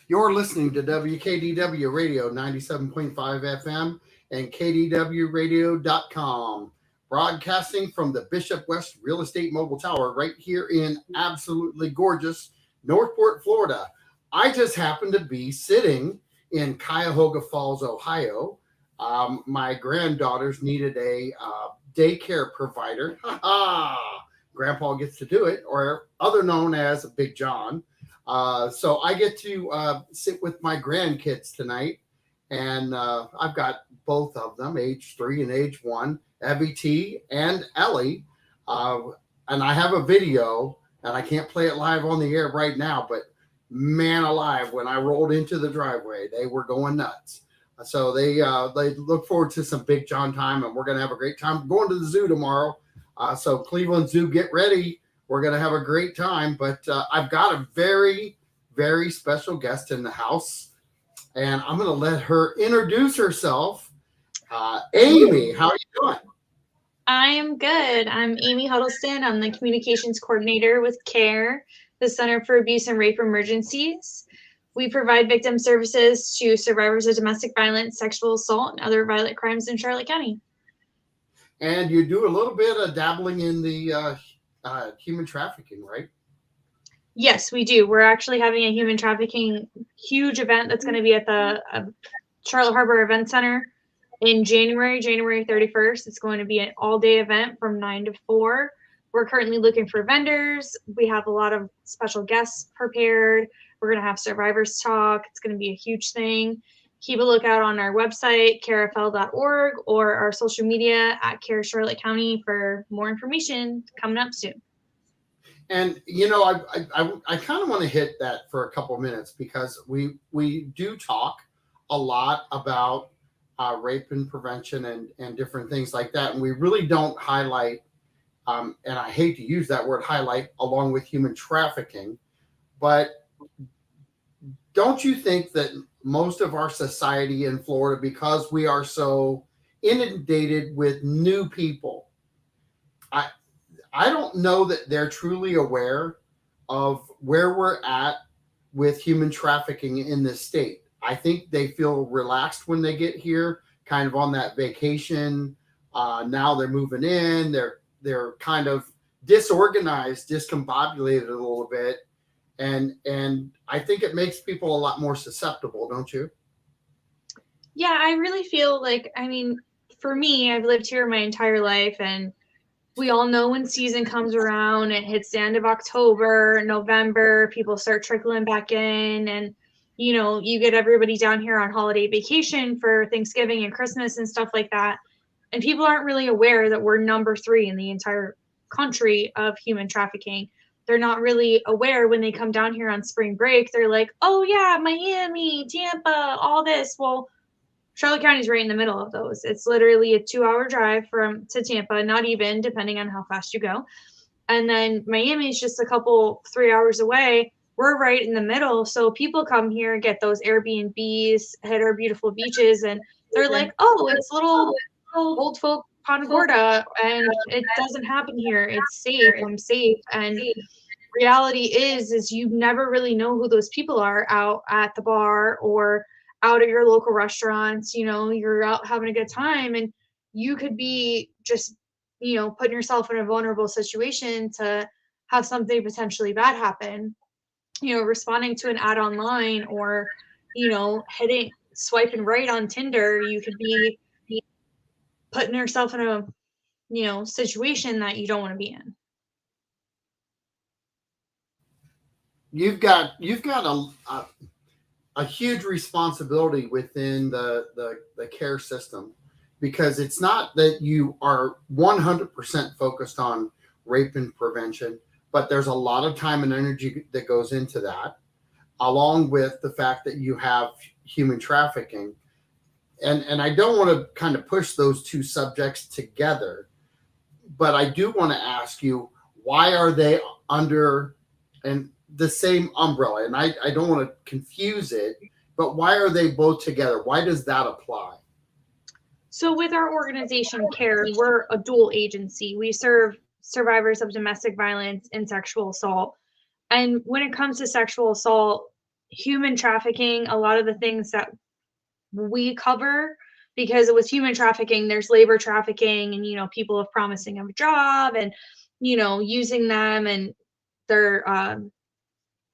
You're listening to WKDW Radio 97.5 FM and KDWRadio.com, broadcasting from the Bishop West Real Estate Mobile Tower right here in absolutely gorgeous Northport, Florida. I just happen to be sitting in Cuyahoga Falls, Ohio. My granddaughters needed a daycare provider. Grandpa gets to do it, or other known as Big John. So I get to sit with my grandkids tonight, and I've got both of them, age 3 and age 1, Evie T and Ellie. And I have a video, and I can't play it live on the air right now, but man alive, when I rolled into the driveway, they were going nuts. So they look forward to some Big John time, and we're going to have a great time. I'm going to the zoo tomorrow. So Cleveland Zoo, get ready. We're going to have a great time. But I've got a very, very special guest in the house, and I'm going to let her introduce herself. Amy, how are you doing? I am good. I'm Amy Hudelston. I'm the communications coordinator with C.A.R.E, the Center for Abuse and Rape Emergencies. We provide victim services to survivors of domestic violence, sexual assault, and other violent crimes in Charlotte County. And you do a little bit of dabbling in the human trafficking, right? Yes, we do. We're actually having a human trafficking huge event that's going to be at the Charlotte Harbor Event Center in January 31st. It's going to be an all-day event from 9 to 4. We're currently looking for vendors. We have a lot of special guests prepared. We're going to have survivors talk. It's going to be a huge thing. Keep a lookout on our website, carefl.org, or our social media at C.A.R.E Charlotte County for more information coming up soon. And, you know, I kind of want to hit that for a couple of minutes, because we do talk a lot about rape and prevention and different things like that. And we really don't highlight, and I hate to use that word highlight, along with human trafficking. But don't you think that most of our society in Florida, because we are so inundated with new people, I don't know that they're truly aware of where we're at with human trafficking in this state. I think they feel relaxed when they get here, kind of on that vacation. Now they're moving in. They're kind of disorganized, discombobulated a little bit. And I think it makes people a lot more susceptible, don't you? Yeah, I really feel like, I mean, for me, I've lived here my entire life, and we all know when season comes around, it hits the end of October, November, people start trickling back in, and, you know, you get everybody down here on holiday vacation for Thanksgiving and Christmas and stuff like that. And people aren't really aware that we're number 3 in the entire country of human trafficking. They're not really aware when they come down here on spring break. They're like, oh yeah, Miami, Tampa, all this. Well, Charlotte County is right in the middle of those. It's literally a 2-hour drive to Tampa, not even, depending on how fast you go. And then Miami is just a couple, 3 hours away. We're right in the middle. So people come here, get those Airbnbs, hit our beautiful beaches, and they're like, oh, it's little old folk Punta Gorda, and it doesn't happen here. It's safe. I'm safe. And reality is you never really know who those people are out at the bar or out at your local restaurants. You know, you're out having a good time, and you could be just, you know, putting yourself in a vulnerable situation to have something potentially bad happen. You know, responding to an ad online, or, you know, swiping right on Tinder, you could be putting yourself in a, you know, situation that you don't want to be in. You've got a huge responsibility within the care system, because it's not that you are 100% focused on rape and prevention, but there's a lot of time and energy that goes into that, along with the fact that you have human trafficking. And I don't want to kind of push those two subjects together, but I do want to ask you, why are they under the same umbrella? And I don't want to confuse it, but why are they both together? Why does that apply? So with our organization C.A.R.E, we're a dual agency. We serve survivors of domestic violence and sexual assault. And when it comes to sexual assault, human trafficking, a lot of the things that we cover, because with human trafficking, there's labor trafficking and, people of promising them a job and, using them and their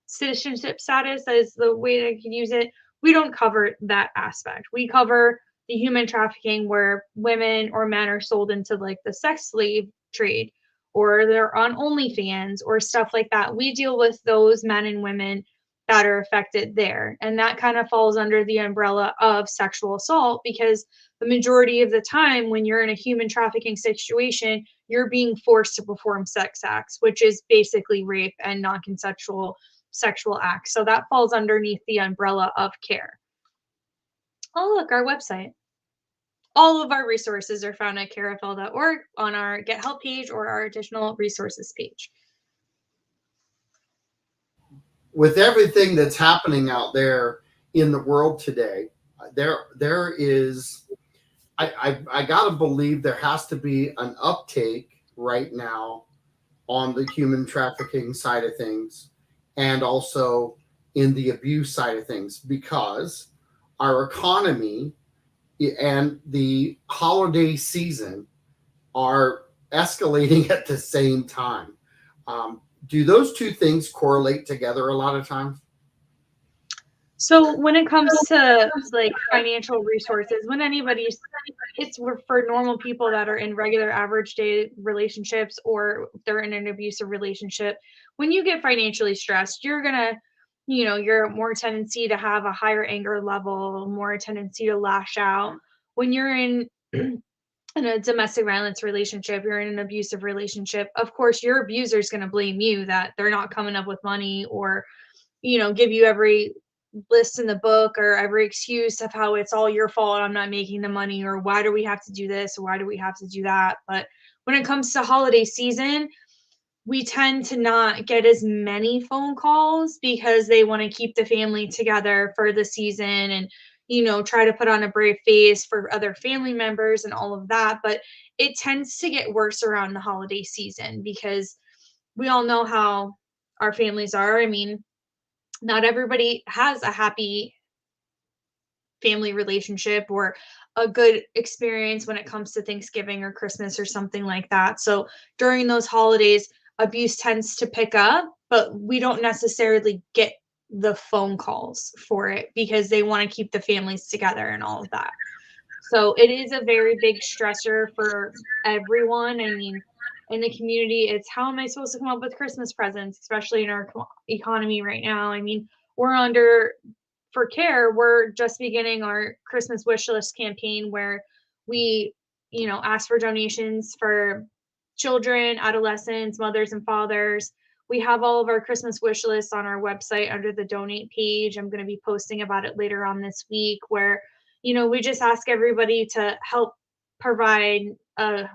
citizenship status is the way I can use it. We don't cover that aspect. We cover the human trafficking where women or men are sold into like the sex slave trade or they're on OnlyFans or stuff like that. We deal with those men and women that are affected there. And that kind of falls under the umbrella of sexual assault because the majority of the time when you're in a human trafficking situation, you're being forced to perform sex acts, which is basically rape and non-consensual sexual acts. So that falls underneath the umbrella of C.A.R.E. Oh, look, our website. All of our resources are found at carefl.org on our Get Help page or our additional resources page. With everything that's happening out there in the world today, there is, I gotta believe there has to be an uptake right now on the human trafficking side of things and also in the abuse side of things because our economy and the holiday season are escalating at the same time. Do those two things correlate together a lot of times? So when it comes to like financial resources, it's for normal people that are in regular average day relationships or they're in an abusive relationship. When you get financially stressed, you're gonna, you're more tendency to have a higher anger level, more tendency to lash out. When you're in in a domestic violence relationship, you're in an abusive relationship, of course your abuser is going to blame you that they're not coming up with money or give you every list in the book or every excuse of how it's all your fault, I'm not making the money, or why do we have to do this or why do we have to do that. But when it comes to holiday season, we tend to not get as many phone calls because they want to keep the family together for the season and try to put on a brave face for other family members and all of that. But it tends to get worse around the holiday season because we all know how our families are. I mean, not everybody has a happy family relationship or a good experience when it comes to Thanksgiving or Christmas or something like that. So during those holidays, abuse tends to pick up, but we don't necessarily get the phone calls for it because they want to keep the families together and all of that. So it is a very big stressor for everyone. I mean, in the community, it's how am I supposed to come up with Christmas presents, especially in our economy right now? I mean, we're under for C.A.R.E, we're just beginning our Christmas wish list campaign where we, ask for donations for children, adolescents, mothers, and fathers. We have all of our Christmas wish lists on our website under the donate page. I'm going to be posting about it later on this week where, we just ask everybody to help provide a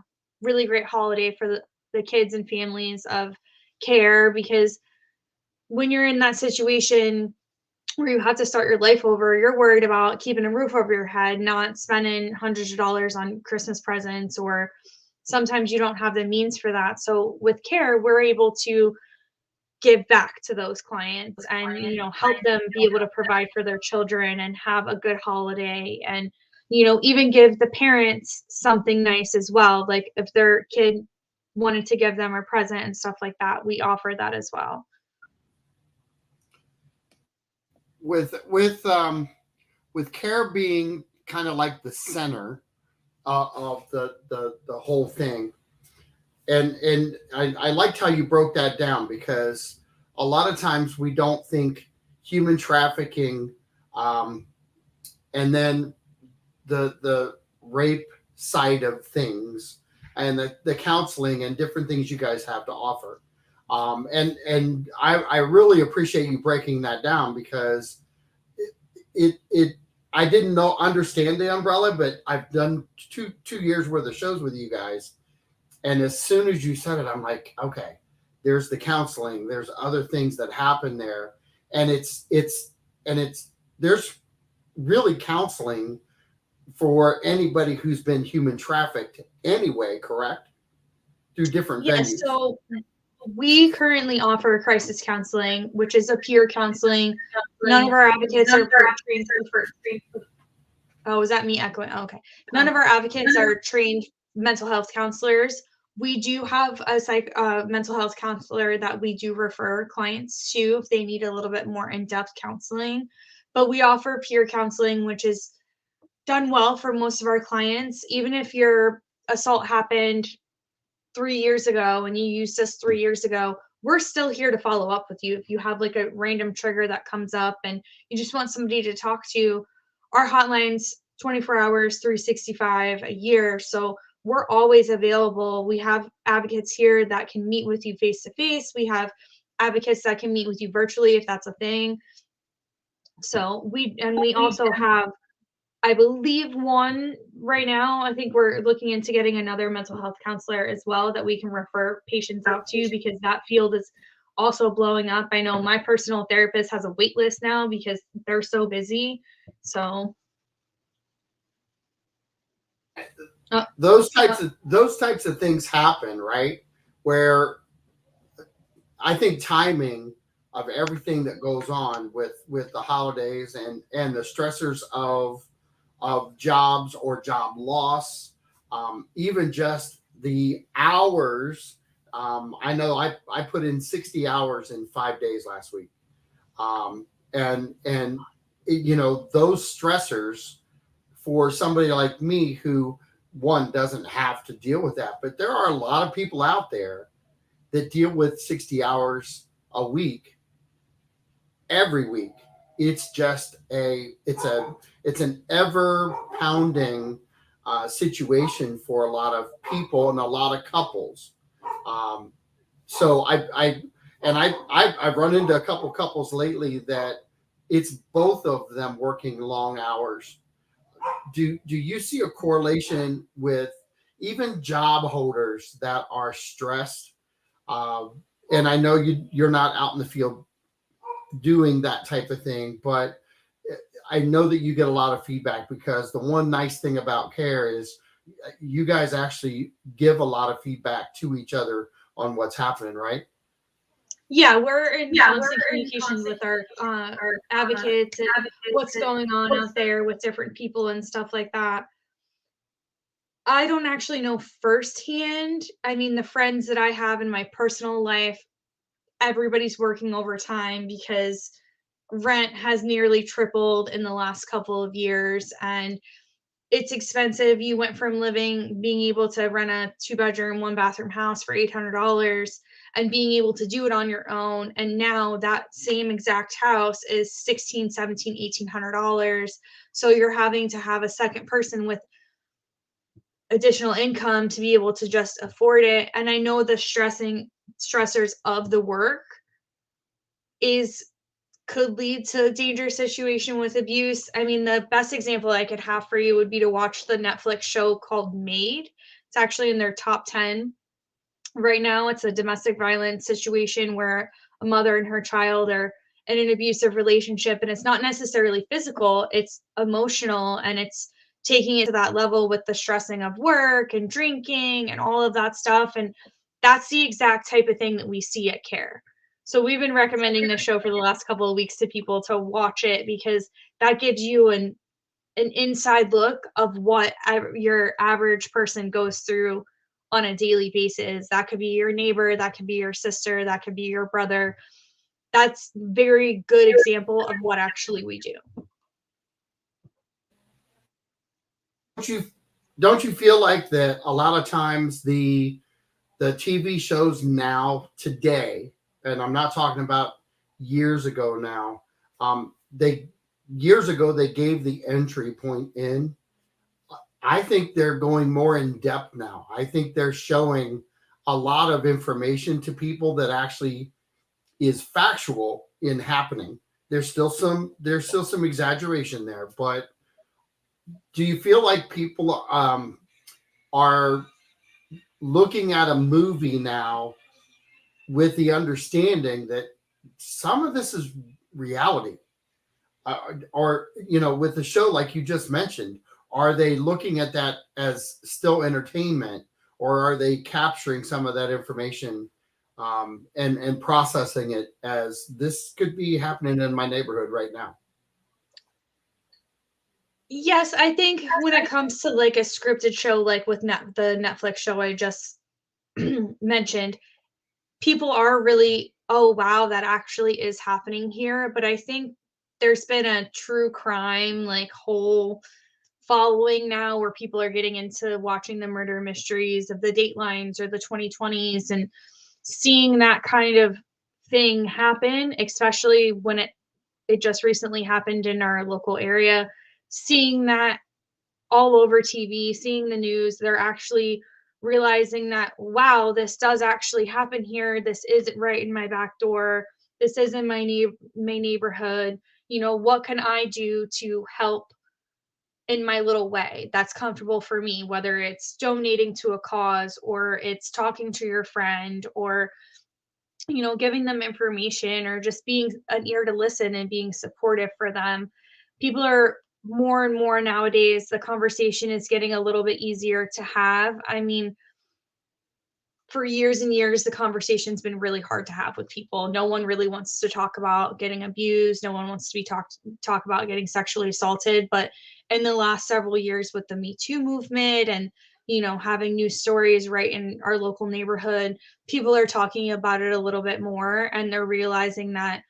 really great holiday for the kids and families of C.A.R.E because when you're in that situation where you have to start your life over, you're worried about keeping a roof over your head, not spending hundreds of dollars on Christmas presents, or sometimes you don't have the means for that. So with C.A.R.E, we're able to give back to those clients and, help them be able to provide for their children and have a good holiday and, even give the parents something nice as well. Like if their kid wanted to give them a present and stuff like that, we offer that as well. With C.A.R.E being kind of like the center of the whole thing, and I liked how you broke that down because a lot of times we don't think human trafficking, and then the rape side of things and the counseling and different things you guys have to offer. And I really appreciate you breaking that down because it I didn't understand the umbrella, but I've done two years worth of shows with you guys, and as soon as you said it, I'm like, okay, there's the counseling, there's other things that happen there, and it's there's really counseling for anybody who's been human trafficked anyway, correct? Through different venues. So we currently offer crisis counseling, which is a peer counseling. None of our advocates are trained. Oh, is that me echoing? Oh, okay. None of our advocates are trained mental health counselors. We do have a mental health counselor that we do refer clients to if they need a little bit more in-depth counseling. But we offer peer counseling, which is done well for most of our clients. Even if your assault happened 3 years ago and you used us 3 years ago, we're still here to follow up with you. If you have like a random trigger that comes up and you just want somebody to talk to, our hotline's 24 hours, 365 a year. So we're always available. We have advocates here that can meet with you face to face. We have advocates that can meet with you virtually if that's a thing. So we also have, I believe, one right now. I think we're looking into getting another mental health counselor as well that we can refer patients out to, because that field is also blowing up. I know my personal therapist has a wait list now because they're so busy. So those types of things happen, right? Where I think timing of everything that goes on with the holidays and the stressors of jobs or job loss, even just the hours. I know I put in 60 hours in 5 days last week, and you know, those stressors for somebody like me who, one, doesn't have to deal with that, but there are a lot of people out there that deal with 60 hours a week every week. It's just it's an ever pounding situation for a lot of people and a lot of couples. So I've run into a couple couples lately that it's both of them working long hours. Do you see a correlation with even job holders that are stressed? And I know you're not out in the field doing that type of thing, but I know that you get a lot of feedback, because the one nice thing about C.A.R.E is you guys actually give a lot of feedback to each other on what's happening, right? yeah, we're in constant communication with our advocates and what's going on out there with different people and stuff like that. I don't actually know firsthand. I mean, the friends that I have in my personal life, everybody's working overtime because rent has nearly tripled in the last couple of years and it's expensive. You went from being able to rent a 2-bedroom, 1-bathroom house for $800 and being able to do it on your own. And now that same exact house is $1,600, $1,700, $1,800. So you're having to have a second person with additional income to be able to just afford it. And I know the stressors of the work could lead to a dangerous situation with abuse. I mean, the best example I could have for you would be to watch the Netflix show called Maid. It's actually in their top 10 right now. It's a domestic violence situation where a mother and her child are in an abusive relationship, and it's not necessarily physical, it's emotional, and it's taking it to that level with the stressing of work and drinking and all of that stuff. And that's the exact type of thing that we see at C.A.R.E. So we've been recommending this show for the last couple of weeks to people to watch it, because that gives you an inside look of what your average person goes through on a daily basis. That could be your neighbor, that could be your sister, that could be your brother. That's very good example of what actually we do. Don't you feel like that a lot of times the TV shows now today, and I'm not talking about years ago now, they years ago they gave the entry point in. I think they're going more in depth now. I think they're showing a lot of information to people that actually is factual in happening. There's still some exaggeration there, but do you feel like people are looking at a movie now with the understanding that some of this is reality? Or, you know, with the show like you just mentioned, are they looking at that as still entertainment, or are they capturing some of that information and processing it as this could be happening in my neighborhood right now. Yes, I think when it comes to like a scripted show, like with the Netflix show I just mentioned, people are really, oh wow, that actually is happening here. But I think there's been a true crime like whole following now where people are getting into watching the murder mysteries of the Datelines or the 2020s and seeing that kind of thing happen, especially when it just recently happened in our local area, seeing that all over TV, seeing the news, they're actually realizing that, wow, this does actually happen here. This isn't right in my back door. This is in my neighborhood. You know, what can I do to help in my little way that's comfortable for me, whether it's donating to a cause or it's talking to your friend or, you know, giving them information or just being an ear to listen and being supportive for them. People are more and more nowadays, the conversation is getting a little bit easier to have. I mean, for years and years, the conversation's been really hard to have with people. No one really wants to talk about getting abused. No one wants to talk about getting sexually assaulted. But in the last several years, with the Me Too movement and you know having news stories right in our local neighborhood, people are talking about it a little bit more, and they're realizing that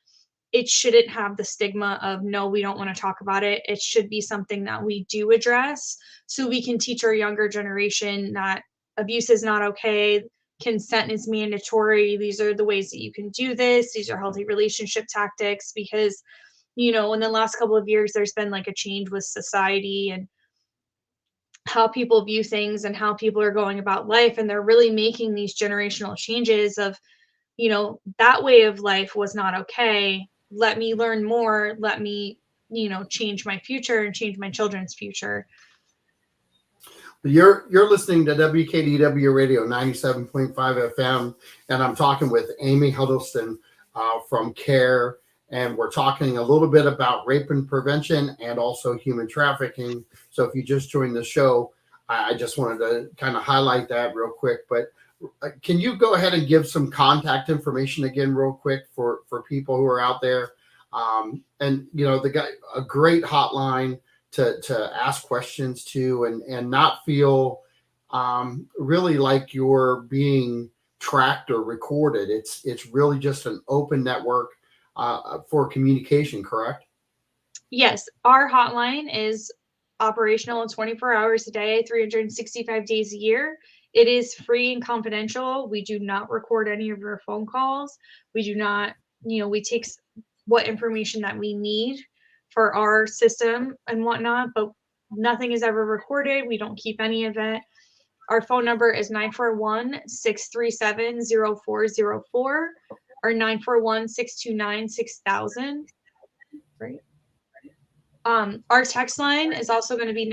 it shouldn't have the stigma of no, we don't want to talk about it. It should be something that we do address so we can teach our younger generation that abuse is not okay. Consent is mandatory. These are the ways that you can do this. These are healthy relationship tactics because, you know, in the last couple of years, there's been like a change with society and how people view things and how people are going about life. And they're really making these generational changes of, you know, that way of life was not okay. Let me learn more. Let me, you know, change my future and change my children's future. You're listening to WKDW Radio 97.5 FM, and I'm talking with Amy Hudelston from C.A.R.E, and we're talking a little bit about rape and prevention and also human trafficking. So if you just joined the show, I just wanted to kind of highlight that real quick. But can you go ahead and give some contact information again real quick for people who are out there? And, you know, a great hotline to ask questions to and not feel really like you're being tracked or recorded. It's really just an open network for communication, correct? Yes, our hotline is operational 24 hours a day, 365 days a year. It is free and confidential. We do not record any of your phone calls. We do not, you know, we take what information that we need for our system and whatnot, but nothing is ever recorded. We don't keep any of it. Our phone number is 941-637-0404 or 941-629-6000. Right. Our text line is also going to be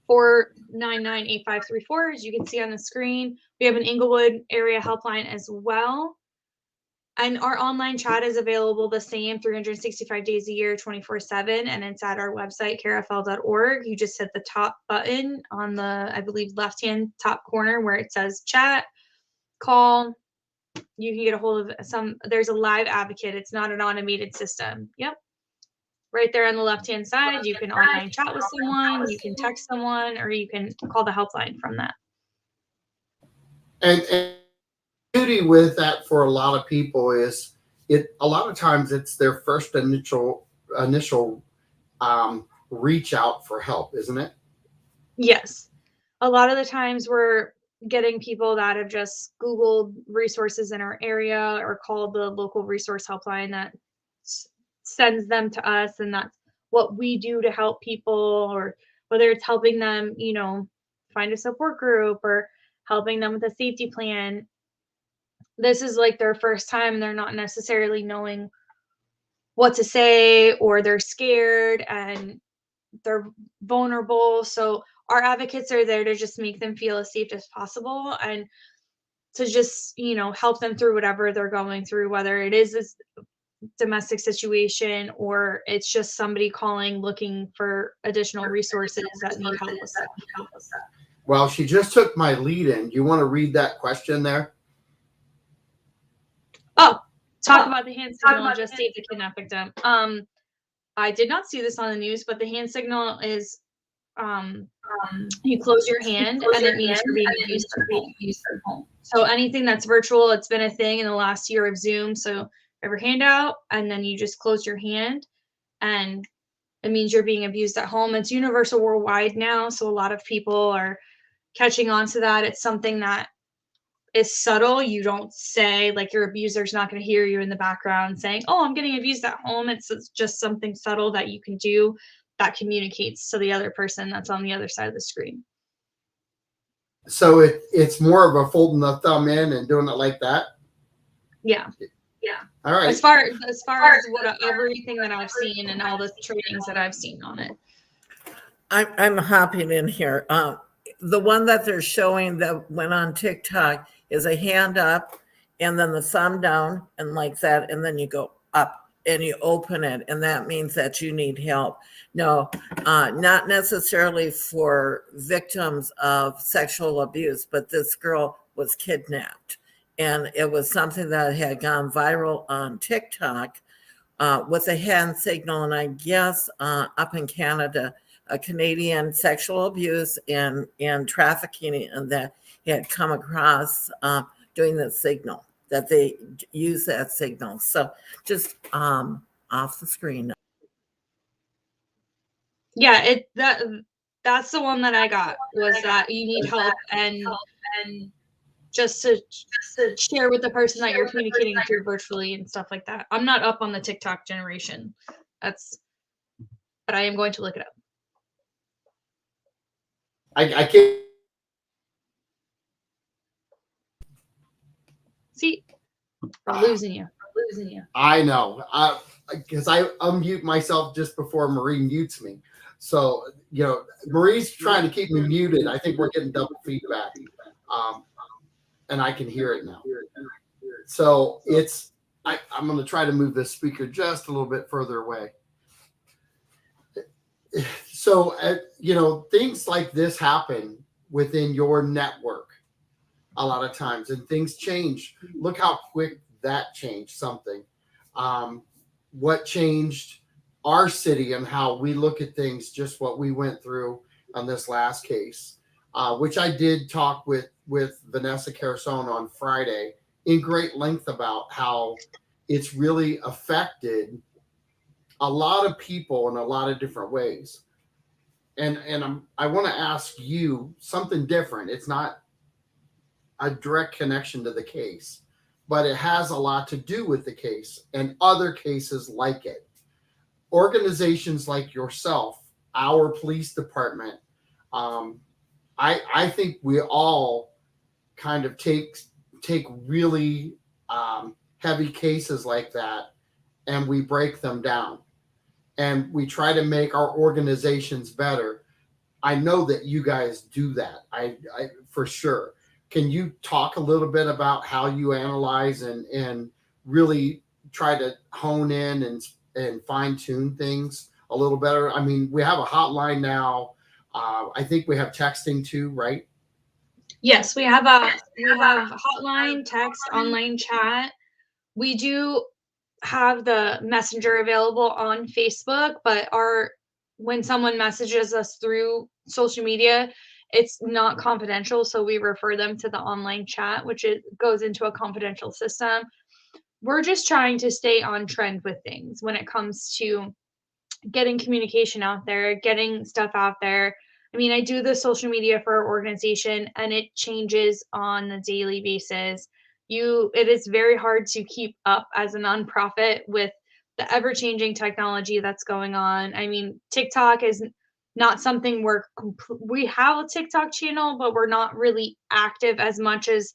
941-499-8534, as you can see on the screen. We have an Inglewood area helpline as well. And our online chat is available the same 365 days a year, 24/7. And it's at our website, carefl.org. You just hit the top button on the, I believe, left-hand top corner where it says chat, call. You can get a hold of there's a live advocate. It's not an automated system. Yep. Right there on the left-hand side, you can online chat with someone, you can text someone, or you can call the helpline from that. And beauty with that for a lot of people is a lot of times it's their first initial reach out for help, isn't it? Yes. A lot of the times we're getting people that have just Googled resources in our area or called the local resource helpline that sends them to us. And that's what we do to help people, or whether it's helping them, you know, find a support group or helping them with a safety plan. This is like their first time. They're not necessarily knowing what to say, or they're scared and they're vulnerable. So our advocates are there to just make them feel as safe as possible and to just, you know, help them through whatever they're going through, whether it is this domestic situation or it's just somebody calling looking for additional resources that need help with stuff. Well, she just took my lead in. You want to read that question there? Oh, talk about the hand signal just saved the kidnapped victim. I did not see this on the news, but the hand signal is you close your hand and it means you're being abused at home. So anything that's virtual, it's been a thing in the last year of Zoom. So you have your hand out and then you just close your hand and it means you're being abused at home. It's universal worldwide now. So a lot of people are catching on to that. It's something that is subtle. You don't say, like, your abuser's not going to hear you in the background saying, oh, I'm getting abused at home. It's just something subtle that you can do that communicates to the other person that's on the other side of the screen. So it's more of a folding the thumb in and doing it like that. Yeah. All right. As far as what everything that I've seen and all the trainings that I've seen on it. I'm hopping in here. The one that they're showing that went on TikTok is a hand up and then the thumb down and like that, and then you go up and you open it, and that means that you need help. No, not necessarily for victims of sexual abuse, but this girl was kidnapped. And it was something that had gone viral on TikTok with a hand signal. And I guess up in Canada, a Canadian sexual abuse and trafficking, and that he had come across doing the signal, that they use that signal. So just off the screen. Yeah, that's the one that I got, was that you need help and just to share with the person that you're communicating to virtually and stuff like that. I'm not up on the TikTok generation. But I am going to look it up. I can't see. I'm losing you. I know. Because I unmute myself just before Marie mutes me. So, Marie's trying to keep me muted. I think we're getting double feedback. And I can hear it now. So I'm going to try to move this speaker just a little bit further away. So, things like this happen within your network a lot of times, and things change. Look how quick that changed something. What changed our city and how we look at things, just what we went through on this last case, which I did talk with Vanessa Carasone on Friday in great length about how it's really affected a lot of people in a lot of different ways. And I want to ask you something different. It's not a direct connection to the case, but it has a lot to do with the case and other cases like it. Organizations like yourself, our police department, I think we all kind of take really heavy cases like that, and we break them down, and we try to make our organizations better. I know that you guys do that. I for sure. Can you talk a little bit about how you analyze and really try to hone in and fine tune things a little better? I mean, we have a hotline now. I think we have texting too, right? Yes, we have hotline, text, online chat. We do have the messenger available on Facebook, but when someone messages us through social media, it's not confidential, so we refer them to the online chat, which goes into a confidential system. We're just trying to stay on trend with things when it comes to getting communication out there, getting stuff out there. I mean, I do the social media for our organization, and it changes on a daily basis. It is very hard to keep up as a nonprofit with the ever-changing technology that's going on. I mean, TikTok is not something we have a TikTok channel, but we're not really active as much as,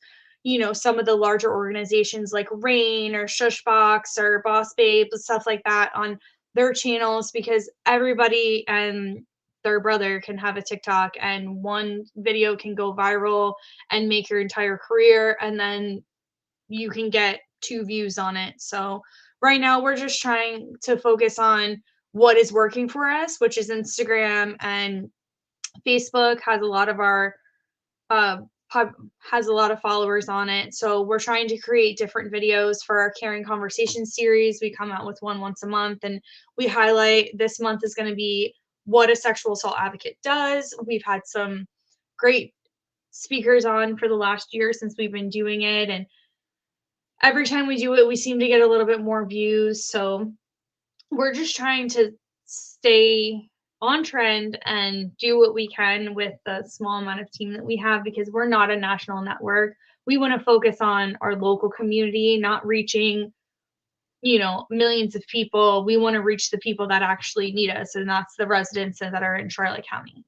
some of the larger organizations like Rain or Shushbox or Boss Babe, stuff like that on their channels, because everybody and their brother can have a TikTok, and one video can go viral and make your entire career, and then you can get 2 views on it. So right now we're just trying to focus on what is working for us, which is Instagram, and Facebook has a lot of our has a lot of followers on it. So we're trying to create different videos for our Caring Conversation series. We come out with one once a month, and we highlight, this month is going to be what a sexual assault advocate does. We've had some great speakers on for the last year since we've been doing it, and every time we do it, we seem to get a little bit more views. So we're just trying to stay on trend and do what we can with the small amount of team that we have, because we're not a national network. We want to focus on our local community, not reaching, millions of people. We want to reach the people that actually need us, and that's the residents that are in Charlotte County.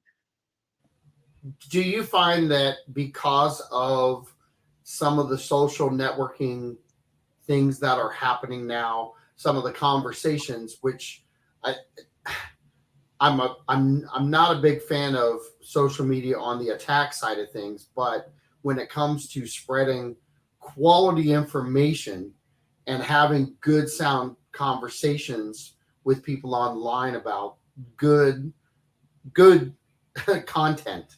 Do you find that because of some of the social networking things that are happening now, some of the conversations, which I'm not a big fan of social media on the attack side of things, but when it comes to spreading quality information and having good sound conversations with people online about good content,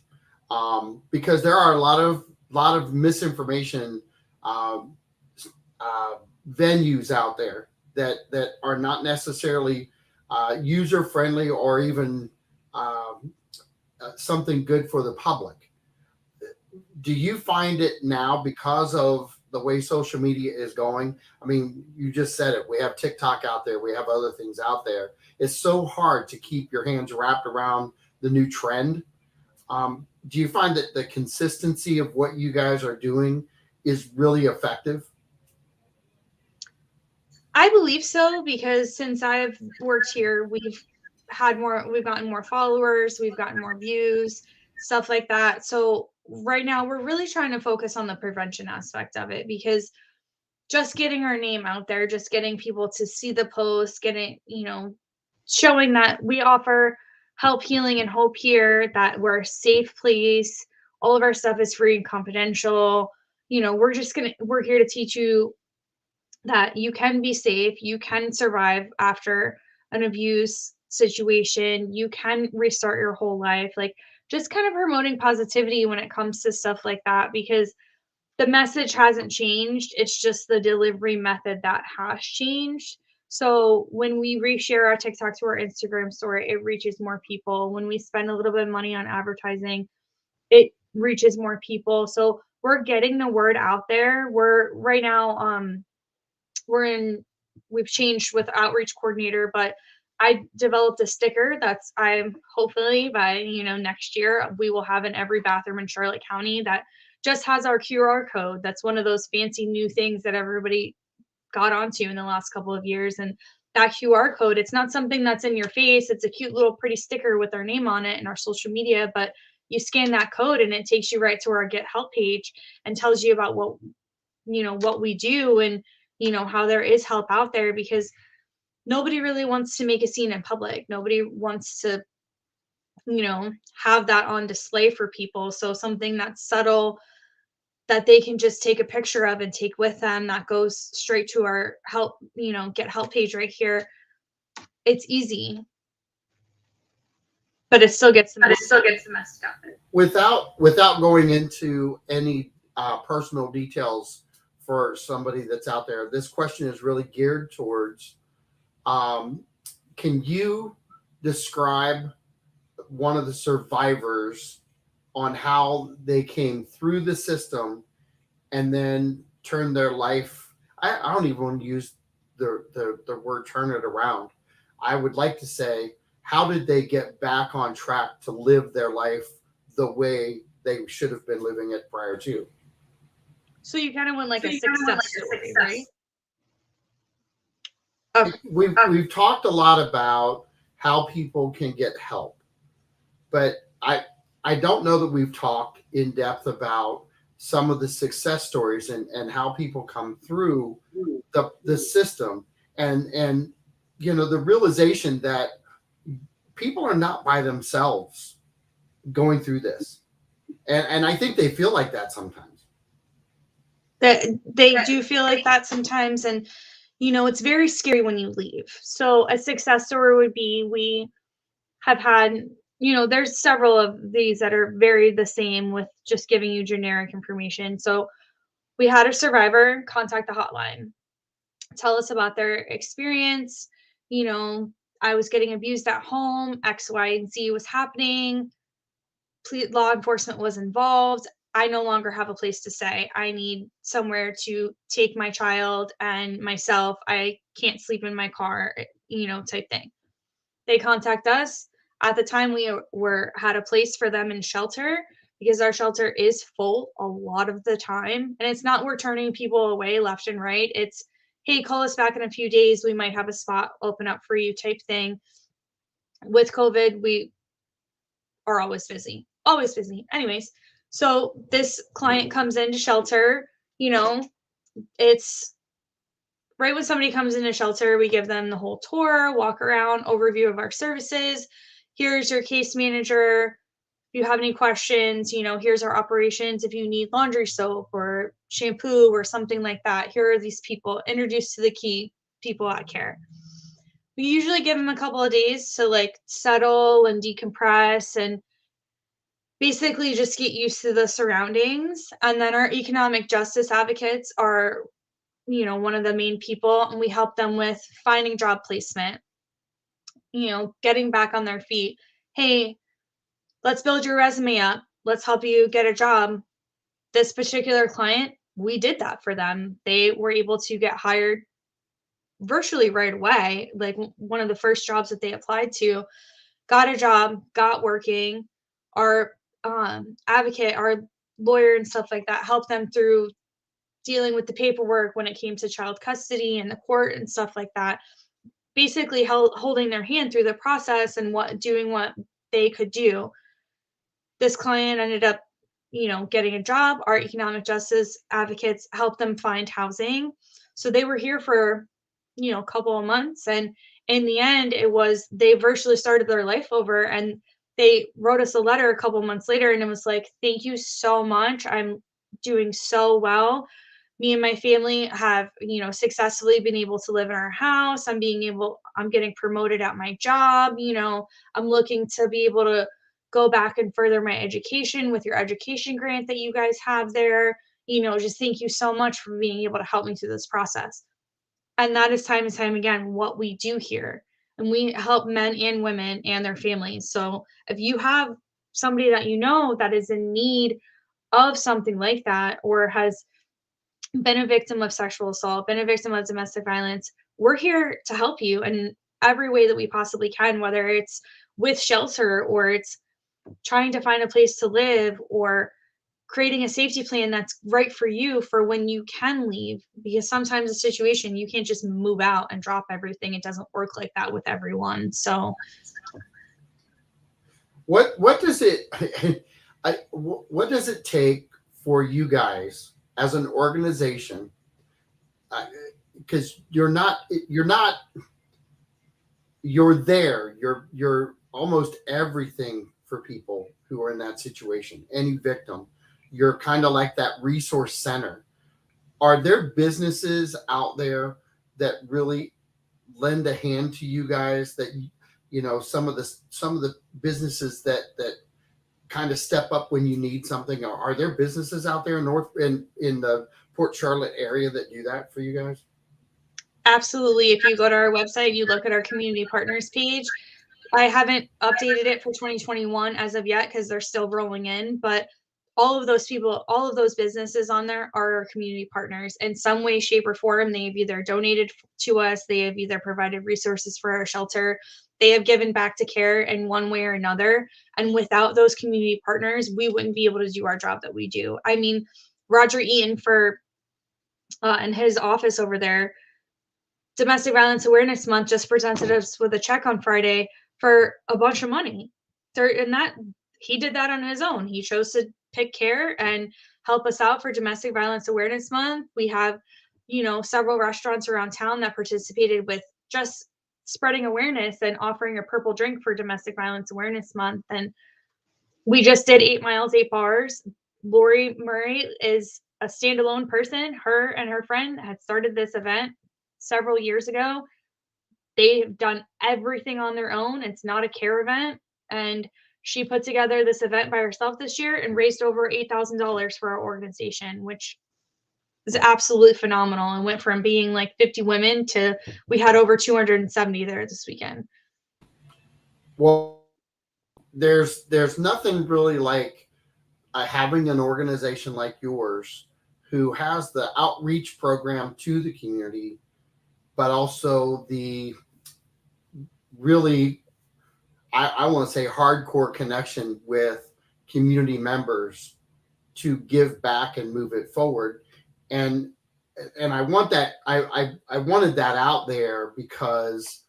because there are a lot of misinformation venues out there that are not necessarily user friendly or even something good for the public. Do you find it now, because of the way social media is going? I mean, you just said it. We have TikTok out there. We have other things out there. It's so hard to keep your hands wrapped around the new trend. Do you find that the consistency of what you guys are doing is really effective? I believe so, because since I've worked here, we've gotten more followers, we've gotten more views, stuff like that. So right now we're really trying to focus on the prevention aspect of it, because just getting our name out there, just getting people to see the post, getting, showing that we offer help, healing, and hope here, that we're a safe place. All of our stuff is free and confidential. We're here to teach you that you can be safe, you can survive after an abuse situation, you can restart your whole life. Like, just kind of promoting positivity when it comes to stuff like that, because the message hasn't changed. It's just the delivery method that has changed. So when we reshare our TikTok to our Instagram story, it reaches more people. When we spend a little bit of money on advertising, it reaches more people. So we're getting the word out there. We're right now, we've changed with outreach coordinator, but I developed a sticker that's, I'm hopefully by, next year, we will have in every bathroom in Charlotte County, that just has our QR code. That's one of those fancy new things that everybody got onto in the last couple of years. And that QR code, it's not something that's in your face. It's a cute little pretty sticker with our name on it and our social media, but you scan that code and it takes you right to our Get Help page and tells you about what we do, and how there is help out there, because nobody really wants to make a scene in public. Nobody wants to have that on display for people. So something that's subtle, that they can just take a picture of and take with them, that goes straight to our help, Get Help page right here. It's easy, but it still gets the message out there. Without going into any personal details for somebody that's out there, this question is really geared towards, can you describe one of the survivors on how they came through the system and then turned their life? I don't even want to use the word turn it around. I would like to say, how did they get back on track to live their life the way they should have been living it prior to? So you kind of want like a success story, right? We've talked a lot about how people can get help, but I don't know that we've talked in depth about some of the success stories and how people come through the system, and the realization that people are not by themselves going through this, and I think they feel like that sometimes. That they do feel like that sometimes, and it's very scary when you leave. So a success story would be, we have had there's several of these that are very the same with just giving you generic information. So we had a survivor contact the hotline, tell us about their experience. You know, I was getting abused at home, X, Y, and Z was happening. Law enforcement was involved. I no longer have a place to stay. I need somewhere to take my child and myself. I can't sleep in my car, type thing. They contact us. At the time, we had a place for them in shelter because our shelter is full a lot of the time. And it's not we're turning people away left and right. It's, hey, call us back in a few days. We might have a spot open up for you type thing. With COVID, we are always busy. Always busy. Anyways, so this client comes into shelter, it's right when somebody comes into shelter, we give them the whole tour, walk around, overview of our services. Here's your case manager. If you have any questions, here's our operations. If you need laundry soap or shampoo or something like that, here are these people. Introduced to the key people at C.A.R.E. We usually give them a couple of days to like settle and decompress and basically just get used to the surroundings. And then our economic justice advocates are, one of the main people, and we help them with finding job placement, getting back on their feet. Hey, let's build your resume up. Let's help you get a job. This particular client, we did that for them. They were able to get hired virtually right away. Like one of the first jobs that they applied to, got a job, got working. Our advocate, our lawyer and stuff like that helped them through dealing with the paperwork when it came to child custody and the court and stuff like that. Basically holding their hand through the process and doing what they could do. This client ended up, getting a job. Our economic justice advocates helped them find housing. So they were here for, a couple of months. And in the end, they virtually started their life over, and they wrote us a letter a couple months later, and it was like, thank you so much. I'm doing so well. Me and my family have, successfully been able to live in our house. I'm getting promoted at my job. I'm looking to be able to go back and further my education with your education grant that you guys have there. Just thank you so much for being able to help me through this process. And that is time and time again what we do here. And we help men and women and their families. So if you have somebody that that is in need of something like that, or has been a victim of sexual assault, been a victim of domestic violence, we're here to help you in every way that we possibly can, whether it's with shelter or it's trying to find a place to live or creating a safety plan that's right for you for when you can leave. Because sometimes the situation, you can't just move out and drop everything. It doesn't work like that with everyone. So what does it what does it take for you guys as an organization, because you're there, you're almost everything for people who are in that situation, any victim. You're kind of like that resource center. Are there businesses out there that really lend a hand to you guys, that some of the businesses that kind of step up when you need something? Are there businesses out there in the Port Charlotte area that do that for you guys? Absolutely. If you go to our website, you look at our community partners page. I haven't updated it for 2021 as of yet because they're still rolling in, but all of those people, all of those businesses on there are our community partners in some way, shape, or form. They've either donated to us, they have either provided resources for our shelter, they have given back to C.A.R.E. in one way or another. And without those community partners, we wouldn't be able to do our job that we do. I mean, Roger Eaton in his office over there, Domestic Violence Awareness Month just presented us with a check on Friday for a bunch of money. He did that on his own. He chose to pick C.A.R.E. and help us out for Domestic Violence Awareness Month. We have, several restaurants around town that participated with just spreading awareness and offering a purple drink for Domestic Violence Awareness Month. And we just did 8 Miles, 8 Bars. Lori Murray is a standalone person. Her and her friend had started this event several years ago. They've done everything on their own. It's not a C.A.R.E. event. And She put together this event by herself this year and raised over $8,000 for our organization, which is absolutely phenomenal, and went from being like 50 women to we had over 270 there this weekend. Well, there's nothing really like having an organization like yours who has the outreach program to the community, but also the really, I want to say, hardcore connection with community members to give back and move it forward. And I want that, I wanted that out there because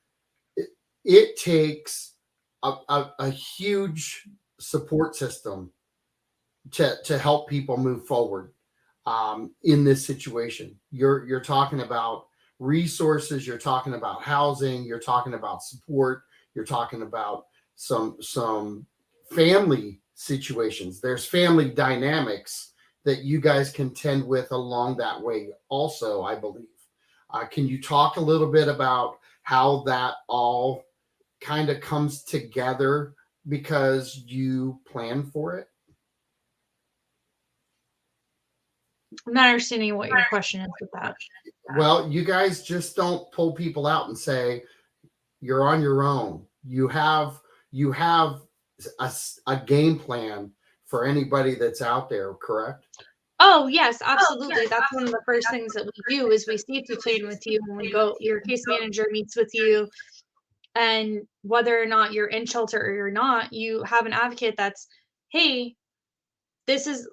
it takes a huge support system to help people move forward in this situation. You're talking about resources, you're talking about housing, you're talking about support, you're talking about some family situations. There's family dynamics that you guys contend with along that way also, I believe. Can you talk a little bit about how that all kind of comes together because you plan for it? I'm not understanding what your question is with that. Well, you guys just don't pull people out and say, you're on your own. You have a game plan for anybody that's out there, correct? Oh, yes, absolutely. That's one of the first things that we do is we safety plan with you when we go. Your case manager meets with you, and whether or not you're in shelter or you're not, you have an advocate that's, hey,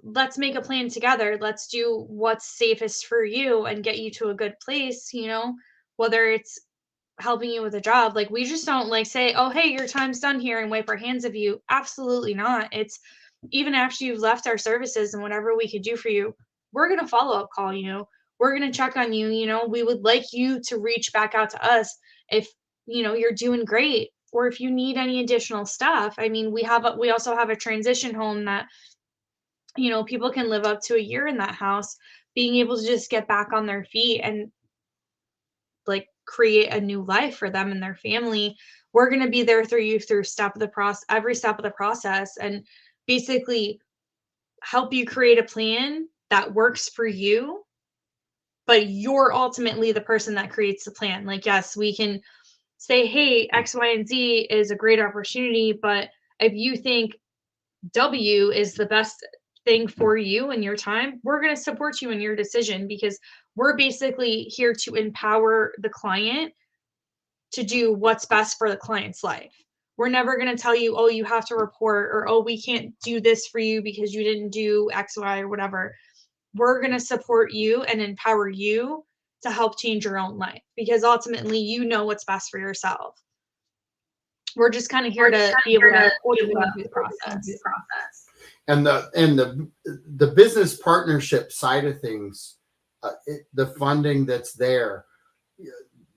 let's make a plan together. Let's do what's safest for you and get you to a good place, whether it's helping you with a job. Like, we just don't like say, oh, hey, your time's done here and wipe our hands of you. Absolutely not. It's even after you've left our services and whatever we could do for you, we're going to follow up call you. We're going to check on you. We would like you to reach back out to us if, you're doing great, or if you need any additional stuff. I mean, we also have a transition home that, people can live up to a year in that house, being able to just get back on their feet and like create a new life for them and their family. We're going to be there through you through every step of the process, and basically help you create a plan that works for you, but you're ultimately the person that creates the plan. Like, yes, we can say, hey, X, Y, and Z is a great opportunity, but if you think W is the best thing for you and your time, we're going to support you in your decision, because we're basically here to empower the client to do what's best for the client's life. We're never going to tell you, oh, you have to report, or, oh, we can't do this for you because you didn't do X, Y, or whatever. We're going to support you and empower you to help change your own life, because ultimately you know what's best for yourself. We're just kind of here to be able to hold you through the process. And the business partnership side of things, the funding that's there,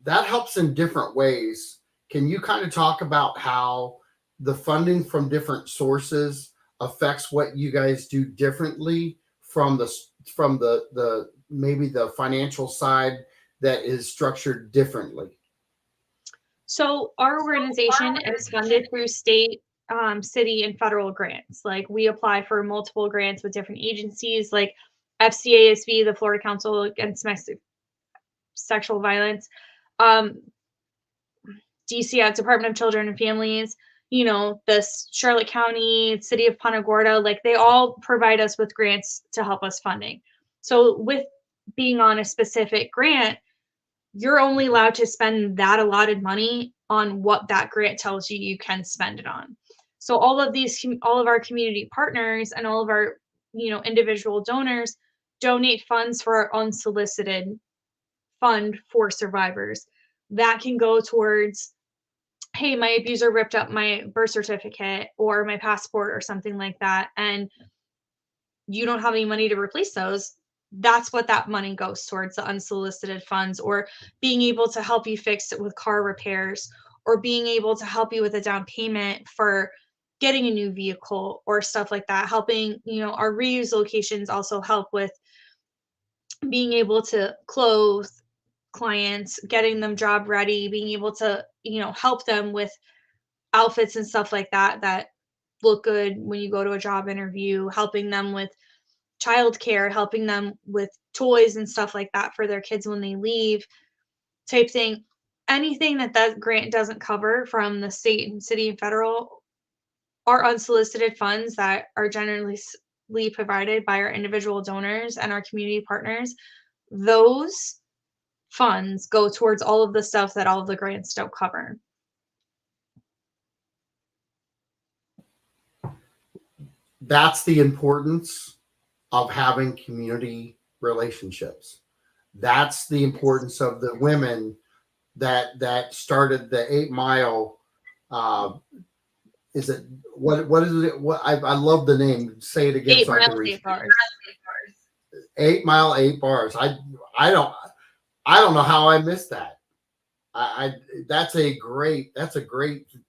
that helps in different ways. Can you kind of talk about how the funding from different sources affects what you guys do differently from the maybe the financial side that is structured differently? So our organization is funded through state, city, and federal grants. Like, we apply for multiple grants with different agencies, like FCASV, the Florida Council Against Domestic Sexual Violence, DCF, Department of Children and Families, the Charlotte County, City of Punta Gorda, like, they all provide us with grants to help us funding. So with being on a specific grant, you're only allowed to spend that allotted money on what that grant tells you you can spend it on. So all of our community partners and all of our, individual donors donate funds for our unsolicited fund for survivors. That can go towards, hey, my abuser ripped up my birth certificate or my passport or something like that, and you don't have any money to replace those. That's what that money goes towards, the unsolicited funds, or being able to help you fix it with car repairs, or being able to help you with a down payment for getting a new vehicle or stuff like that. Helping, our reuse locations also help with being able to clothe clients, getting them job ready, being able to, help them with outfits and stuff like that look good when you go to a job interview, helping them with childcare, helping them with toys and stuff like that for their kids when they leave, type thing. Anything that that grant doesn't cover from the state and city and federal are unsolicited funds that are generally provided by our individual donors and our community partners. Those funds go towards all of the stuff that all of the grants don't cover. That's the importance of having community relationships. That's the importance of the women that started the 8 Mile. Is it what is it? What I love the name. Say it again. 8 so I can miles, reach 8 bars. 8 Mile, 8 bars. I don't know how I missed that. That's a great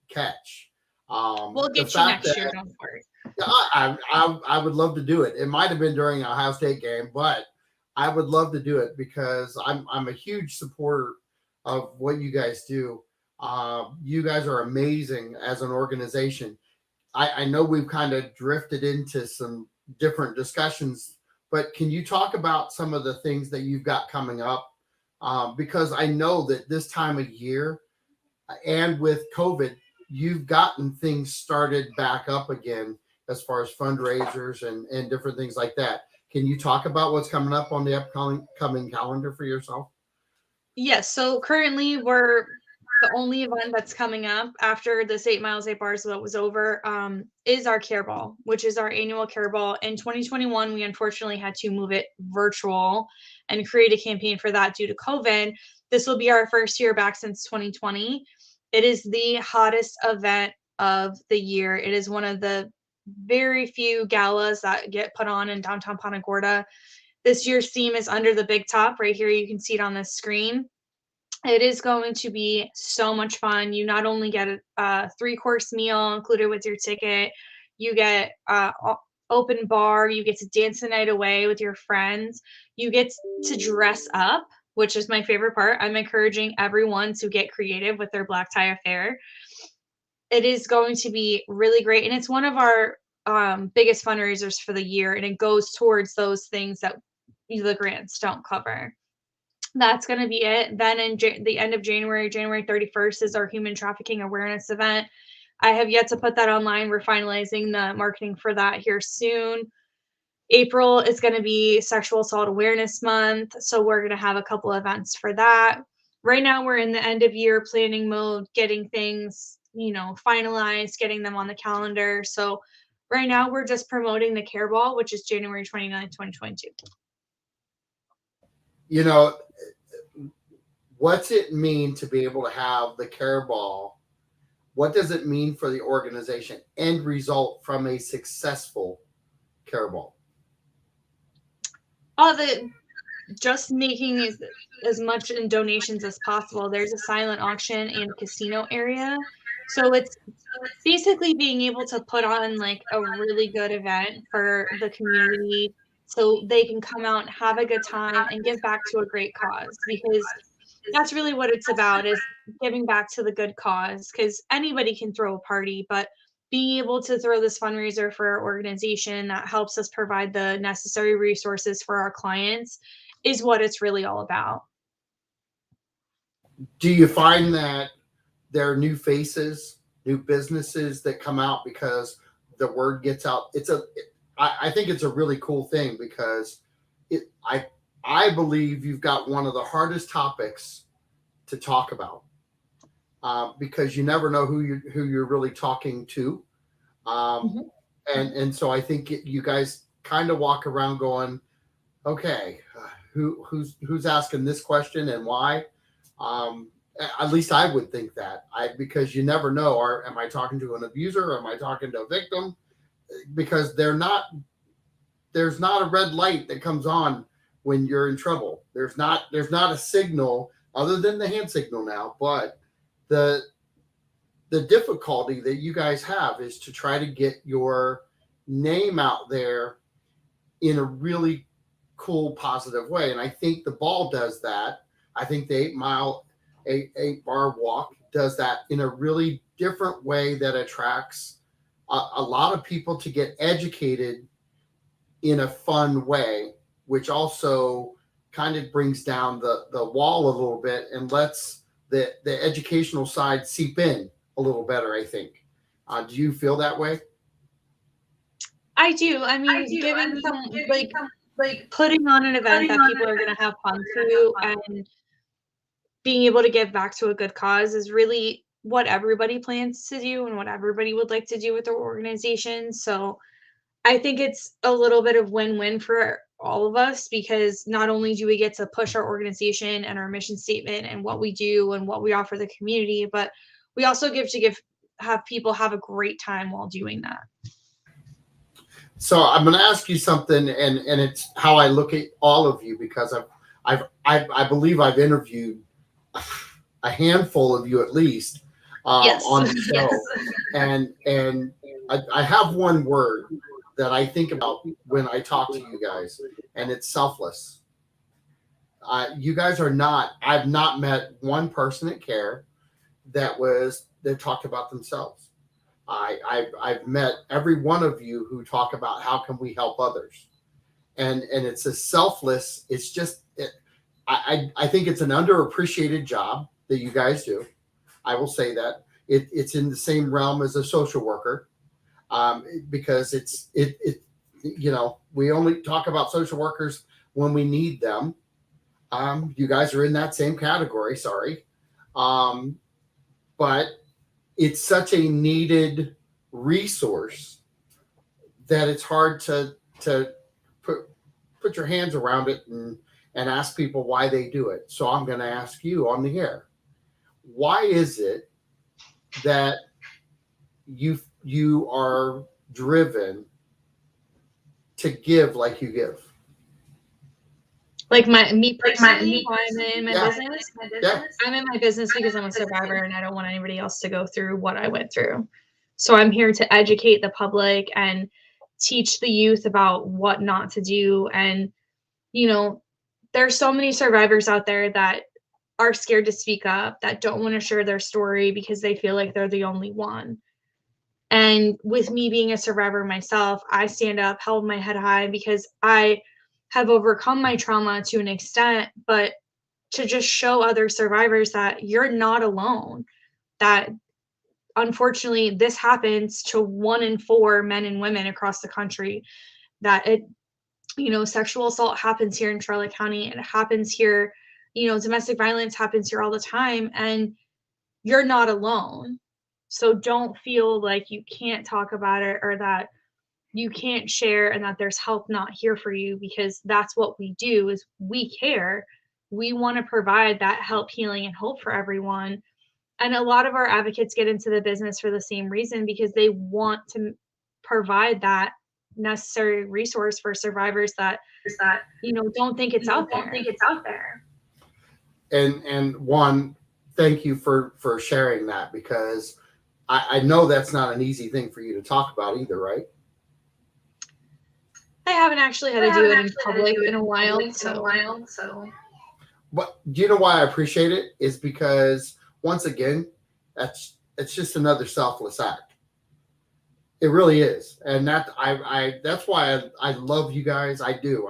catch. We'll get you next year. Don't worry. I would love to do it. It might have been during a Ohio State game, but I would love to do it because I'm a huge supporter of what you guys do. You guys are amazing as an organization. I know we've kind of drifted into some different discussions, but can you talk about some of the things that you've got coming up? Because I know that this time of year and with COVID, you've gotten things started back up again as far as fundraisers and different things like that. Can you talk about what's coming up on the upcoming calendar for yourself? Yes. So currently we're the only event that's coming up after this 8 miles, 8 bars that was over is our C.A.R.E ball, which is our annual C.A.R.E ball. In 2021, we unfortunately had to move it virtual and create a campaign for that due to COVID. This will be our first year back since 2020. It is the hottest event of the year. It is one of the very few galas that get put on in downtown Punta Gorda. This year's theme is Under the Big Top. Right here, you can see it on the screen. It is going to be so much fun. You not only get a 3-course meal included with your ticket, you get open bar, you get to dance the night away with your friends, you get to dress up, which is my favorite part. I'm encouraging everyone to get creative with their black tie affair. It is going to be really great, and it's one of our biggest fundraisers for the year, and it goes towards those things that the grants don't cover. That's going to be it. Then in the end of January 31st is our human trafficking awareness event. I have yet to put that online. We're finalizing the marketing for that here soon. April is going to be Sexual Assault Awareness Month, so we're going to have a couple events for that. Right now we're in the end of year planning mode, getting things, finalized, getting them on the calendar. So right now we're just promoting the C.A.R.E ball, which is January 29th, 2022. What's it mean to be able to have the C.A.R.E ball? What does it mean for the organization? End result from a successful C.A.R.E ball? Just making as much in donations as possible. There's a silent auction and casino area. So it's basically being able to put on like a really good event for the community so they can come out, have a good time, and give back to a great cause, because that's really what it's about, is giving back to the good cause, because anybody can throw a party, but being able to throw this fundraiser for our organization that helps us provide the necessary resources for our clients is what it's really all about. Do you find that there are new faces, new businesses that come out because the word gets out? I think it's a really cool thing because I believe you've got one of the hardest topics to talk about because you never know who you're really talking to, and so I think you guys kind of walk around going, okay, who's asking this question and why? At least I would think that, because you never know. Am I talking to an abuser? Or am I talking to a victim? Because there's not a red light that comes on when you're in trouble. There's not a signal other than the hand signal now. But the difficulty that you guys have is to try to get your name out there in a really cool, positive way. And I think the ball does that. I think the 8 mile, 8 bar walk does that in a really different way that attracts a lot of people to get educated in a fun way, which also kind of brings down the wall a little bit and lets the educational side seep in a little better, I think. Do you feel that way? I do. I mean, giving some like putting on an event that people are going to have fun to and being able to give back to a good cause is really what everybody plans to do and what everybody would like to do with their organization. So I think it's a little bit of win-win for all of us, because not only do we get to push our organization and our mission statement and what we do and what we offer the community, but we also have people have a great time while doing that. So I'm going to ask you something, and it's how I look at all of you, because I believe I've interviewed a handful of you at least Yes. on the show, and I have one word that I think about when I talk to you guys, and it's selfless. You guys are not. I've not met one person at C.A.R.E. that talked about themselves. I've met every one of you who talk about how can we help others, and it's a selfless. It's just I think it's an underappreciated job that you guys do. I will say that it's in the same realm as a social worker, because it's we only talk about social workers when we need them. You guys are in that same category. Sorry, but it's such a needed resource that it's hard to put your hands around it and ask people why they do it. So I'm going to ask you on the air, why is it that you are driven to give like you give? Like me personally, why I'm in my business? Yeah. I'm in my business because I'm a survivor and I don't want anybody else to go through what I went through. So I'm here to educate the public and teach the youth about what not to do. And, there's so many survivors out there that are scared to speak up, that don't want to share their story because they feel like they're the only one. And with me being a survivor myself, I stand up, held my head high, because I have overcome my trauma to an extent, but to just show other survivors that you're not alone, that unfortunately this happens to 1 in 4 men and women across the country, that sexual assault happens here in Charlotte County. It happens here, domestic violence happens here all the time, and you're not alone. So don't feel like you can't talk about it or that you can't share and that there's help not here for you, because that's what we do. Is we care. We want to provide that help, healing, and hope for everyone. And a lot of our advocates get into the business for the same reason, because they want to provide that necessary resource for survivors that don't think it's out there. And one, thank you for sharing that, because I know that's not an easy thing for you to talk about either, right? I haven't actually had to do it in public in a while. So. But do you know why I appreciate it? Is because once again, it's just another selfless act. It really is, and that's why I love you guys. I do.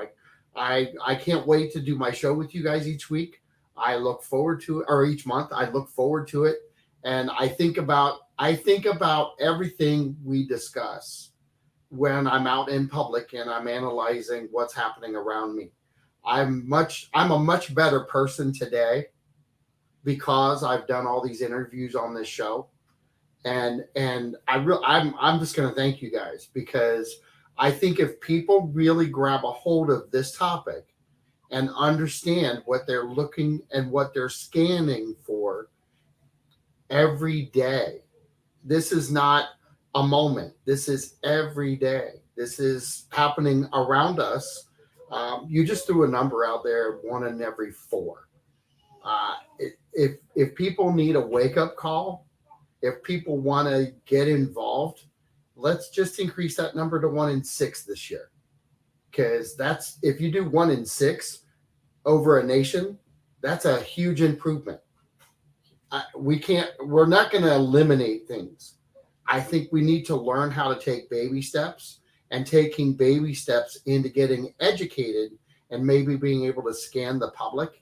I can't wait to do my show with you guys each week. I look forward to it, or each month. I look forward to it, and I think about everything we discuss when I'm out in public and I'm analyzing what's happening around me. I'm a much better person today because I've done all these interviews on this show. And I'm just going to thank you guys, because I think if people really grab a hold of this topic and understand what they're looking and what they're scanning for every day, this is not a moment. This is every day. This is happening around us. You just threw a number out there, 1 in every 4. If people need a wake-up call, if people want to get involved, let's just increase that number to 1 in 6 this year. Because if you do 1 in 6 over a nation, that's a huge improvement. We're not going to eliminate things, I think we need to learn how to take baby steps, and taking baby steps into getting educated and maybe being able to scan the public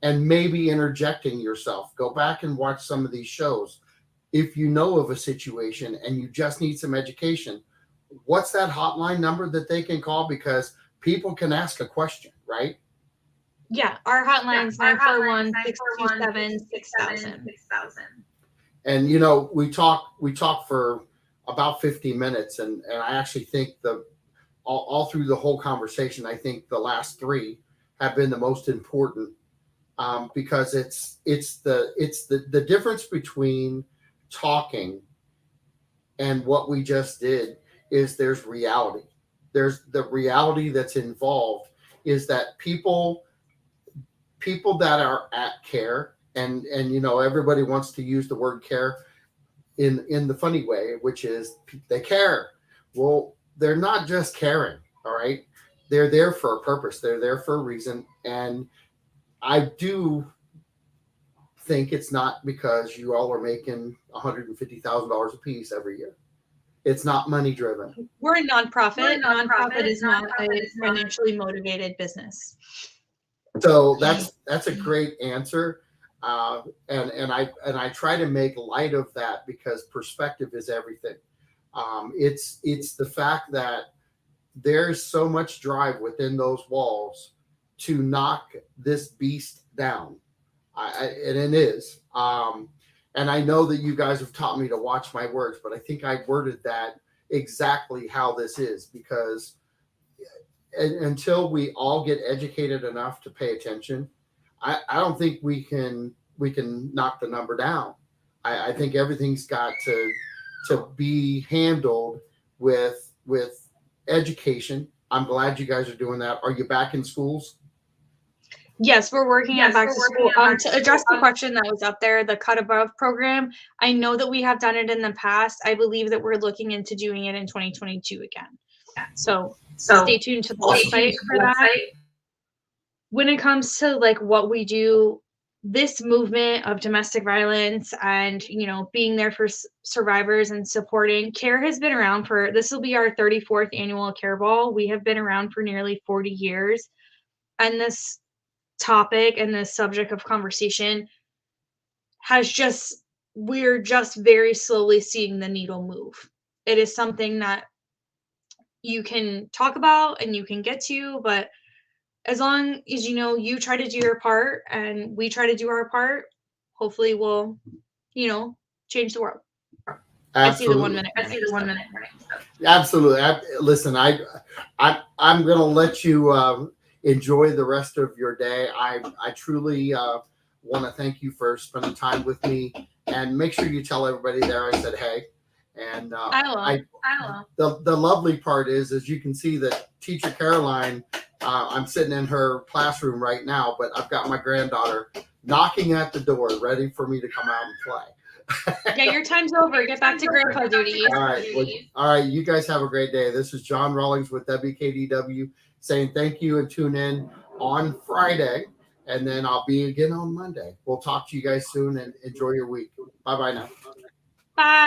and maybe interjecting yourself. Go back and watch some of these shows. If you know of a situation and you just need some education, what's that hotline number that they can call? Because people can ask a question, right? Yeah, our hotline's 941-627-6000. And you know, we talked for about 15 minutes, and I actually think all through the whole conversation, I think the last three have been the most important, because it's the difference between talking and what we just did is there's reality. There's the reality that's involved is that people that are at CARE, and you know, everybody wants to use the word care in the funny way, which is they care. Well, they're not just caring, all right? They're there for a purpose. They're there for a reason. And I do think it's not because you all are making $150,000 a piece every year. It's not money driven. We're a nonprofit. Nonprofit is not a financially motivated business. So that's a great answer. And I try to make light of that because perspective is everything. It's the fact that there's so much drive within those walls to knock this beast down. And it is. And I know that you guys have taught me to watch my words, but I think I worded that exactly how this is, because until we all get educated enough to pay attention, I don't think we can knock the number down. I think everything's got to be handled with education. I'm glad you guys are doing that. Are you back in schools? Yes, we're working on back to school. To address the question that was up there, the Cut Above program, I know that we have done it in the past. I believe that we're looking into doing it in 2022 again. So stay tuned to the website for that. When it comes to like what we do, this movement of domestic violence and, you know, being there for survivors and supporting, CARE has been around for, this will be our 34th annual CARE Ball. We have been around for nearly 40 years. And this topic and the subject of conversation we're just very slowly seeing the needle move. It is something that you can talk about and you can get to, but as long as, you know, you try to do your part and we try to do our part, hopefully we'll, you know, change the world. Absolutely. I see the 1 minute. Absolutely. Listen, I'm going to let you enjoy the rest of your day. I truly want to thank you for spending time with me, and make sure you tell everybody there I said hey. And I will. The lovely part is, as you can see, that Teacher Caroline, I'm sitting in her classroom right now, but I've got my granddaughter knocking at the door, ready for me to come out and play. Yeah, your time's over. Get back to grandpa duty. All right. Well, all right. You guys have a great day. This is John Rawlings with WKDW saying thank you, and tune in on Friday. And then I'll be again on Monday. We'll talk to you guys soon, and enjoy your week. Bye-bye now. Bye.